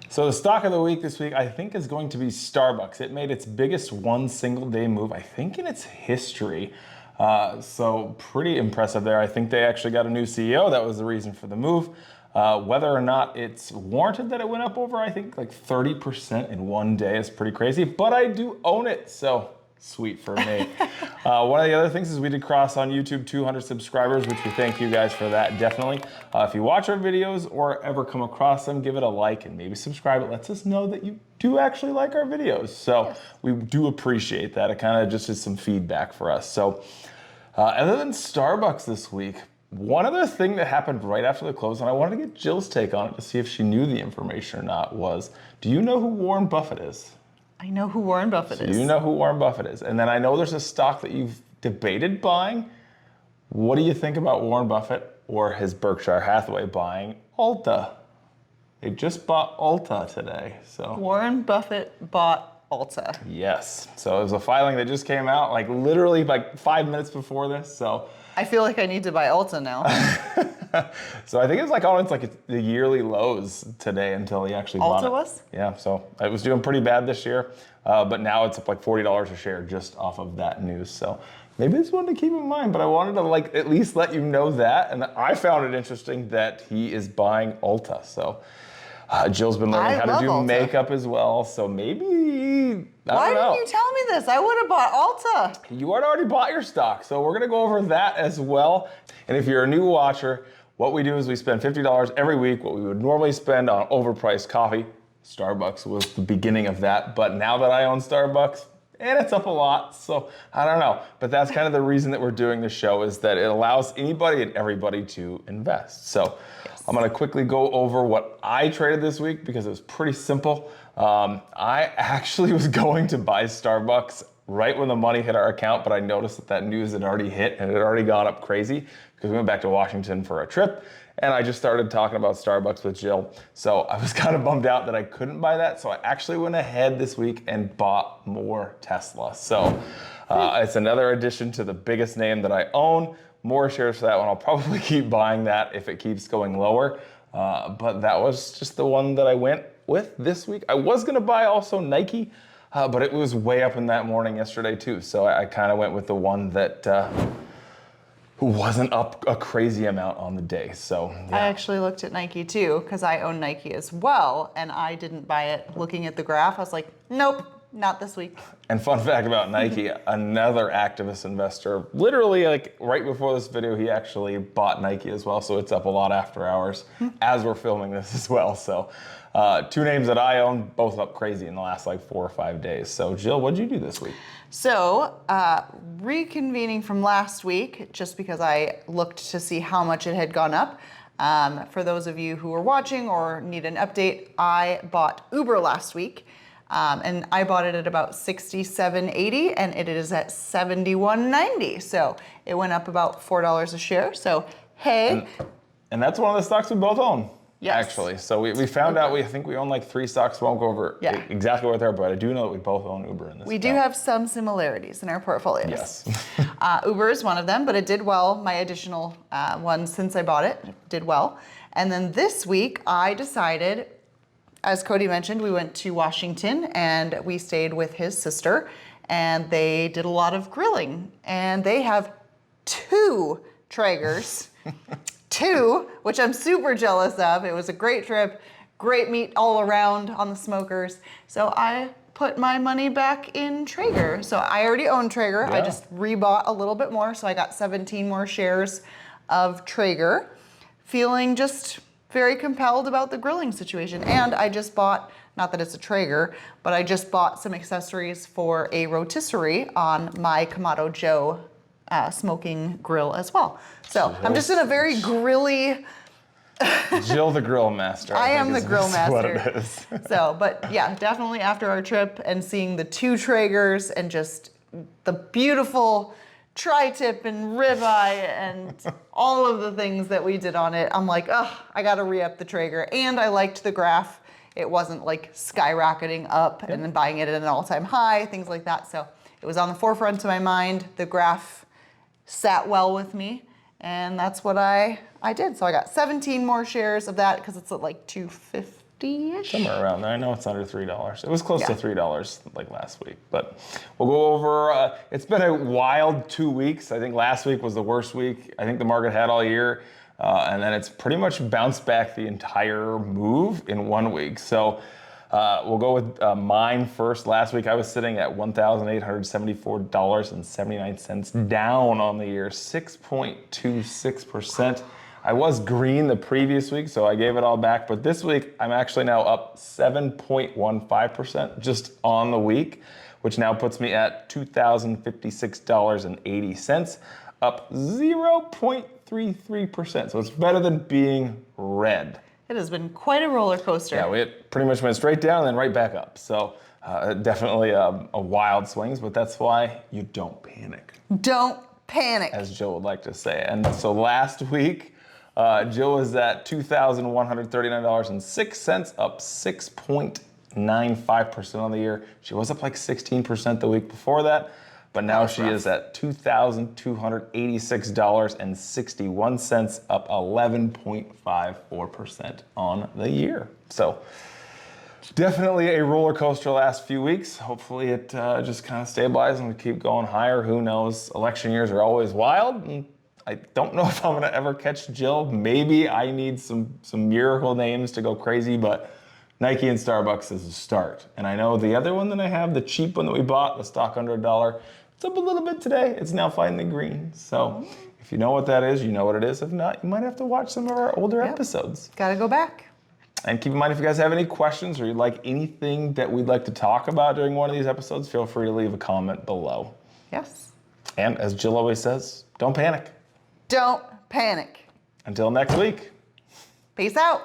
So the stock of the week this week, I think, is going to be Starbucks. It made its biggest one single day move, I think, in its history. So pretty impressive there. I think they actually got a new CEO. That was the reason for the move. Whether or not it's warranted that it went up over, I think, like 30% in one day is pretty crazy, but I do own it, so sweet for me. One of the other things is we did cross on YouTube 200 subscribers, which we thank you guys for that, definitely. If you watch our videos or ever come across them, give it a like and maybe subscribe. It lets us know that you do actually like our videos. So we do appreciate that. It kind of just is some feedback for us. So other than Starbucks this week, one other thing that happened right after the close, and I wanted to get Jill's take on it to see if she knew the information or not, was, do you know who Warren Buffett is? I know who Warren Buffett is. You know who Warren Buffett is. And then I know there's a stock that you've debated buying. What do you think about Warren Buffett or his Berkshire Hathaway buying Ulta? They just bought Ulta today. So Warren Buffett bought Ulta. Yes. So it was a filing that just came out like literally like 5 minutes before this. So I feel like I need to buy Ulta now. So I think it's like on its like the yearly lows today until he actually bought it. Ulta was? Yeah, so it was doing pretty bad this year, but now it's up like $40 a share just off of that news. So maybe it's one to keep in mind, but I wanted to like at least let you know that. And I found it interesting that he is buying Ulta. So Jill's been learning how to do makeup as well. So maybe, Why didn't you tell me this? I would have bought Ulta. You had already bought your stock. So we're gonna go over that as well. And if you're a new watcher, what we do is we spend $50 every week, what we would normally spend on overpriced coffee. Starbucks was the beginning of that, but now that I own Starbucks, and it's up a lot, so I don't know. But that's kind of the reason that we're doing this show, is that it allows anybody and everybody to invest. So I'm gonna quickly go over what I traded this week because it was pretty simple. I actually was going to buy Starbucks right when the money hit our account, but I noticed that news had already hit and it had already gone up crazy because we went back to Washington for a trip and I just started talking about Starbucks with Jill. So I was kind of bummed out that I couldn't buy that. So I actually went ahead this week and bought more Tesla. So it's another addition to the biggest name that I own. More shares for that one. I'll probably keep buying that if it keeps going lower. But that was just the one that I went with this week. I was gonna buy also Nike, but it was way up in that morning yesterday too. So I kind of went with the one that wasn't up a crazy amount on the day. So yeah. I actually looked at Nike too, because I own Nike as well, and I didn't buy it looking at the graph. I was like, nope, not this week. And fun fact about Nike, another activist investor, literally like right before this video, he actually bought Nike as well. So it's up a lot after hours as we're filming this as well. So two names that I own, both up crazy in the last like 4 or 5 days. So Jill, what'd you do this week? So reconvening from last week, just because I looked to see how much it had gone up. For those of you who are watching or need an update, I bought Uber last week. And I bought it at about $67.80 and it is at $71.90. So it went up about $4 a share. So, hey. And that's one of the stocks we both own. Yes. Actually. So we found out, I think we own like 3 stocks. Won't go over exactly what they are, but I do know that we both own Uber in this. We do have some similarities in our portfolios. Yes. Uber is one of them, but it did well. My additional one since I bought it did well. And then this week I decided, as Cody mentioned, we went to Washington and we stayed with his sister and they did a lot of grilling and they have 2 Traegers, 2, which I'm super jealous of. It was a great trip, great meat all around on the smokers. So I put my money back in Treager. So I already own Treager. I just rebought a little bit more. So I got 17 more shares of Treager, feeling just very compelled about the grilling situation. And I just bought, not that it's a Treager, but I just bought some accessories for a rotisserie on my Kamado Joe smoking grill as well. So I'm just in a very grilly... Jill the grill master. I am the grill master. What it is. So, but yeah, definitely after our trip and seeing the 2 Traegers and just the beautiful tri-tip and ribeye and all of the things that we did on it, I'm like, oh, I gotta re-up the Treager. And I liked the graph. It wasn't like skyrocketing up and then buying it at an all-time high, things like that. So it was on the forefront of my mind. The graph sat well with me, and that's what I did. So I got 17 more shares of that because it's at like $2.50-ish. Somewhere around there. I know it's under $3. It was close to Yeah. $3 like last week, but we'll go over. It's been a wild 2 weeks. I think last week was the worst week I think the market had all year, and then it's pretty much bounced back the entire move in 1 week. So we'll go with mine first. Last week I was sitting at $1,874.79, down on the year, 6.26%. I was green the previous week, so I gave it all back. But this week, I'm actually now up 7.15% just on the week, which now puts me at $2,056.80, up 0.33%. So it's better than being red. It has been quite a roller coaster. Yeah, it pretty much went straight down and then right back up. So definitely a wild swings, but that's why you don't panic. Don't panic. As Jill would like to say. And so last week, Jill was at $2,139.06, up 6.95% on the year. She was up like 16% the week before that, but now she is at $2,286.61, up 11.54% on the year. So definitely a roller coaster last few weeks. Hopefully it just kind of stabilizes and we keep going higher. Who knows? Election years are always wild. And I don't know if I'm gonna ever catch Jill. Maybe I need some miracle names to go crazy, but Nike and Starbucks is a start. And I know the other one that I have, the cheap one that we bought, the stock under $1, it's up a little bit today. It's now fighting the green. So if you know what that is, you know what it is. If not, you might have to watch some of our older episodes. Gotta go back. And keep in mind, if you guys have any questions or you'd like anything that we'd like to talk about during one of these episodes, feel free to leave a comment below. Yes. And as Jill always says, don't panic. Don't panic. Until next week. Peace out.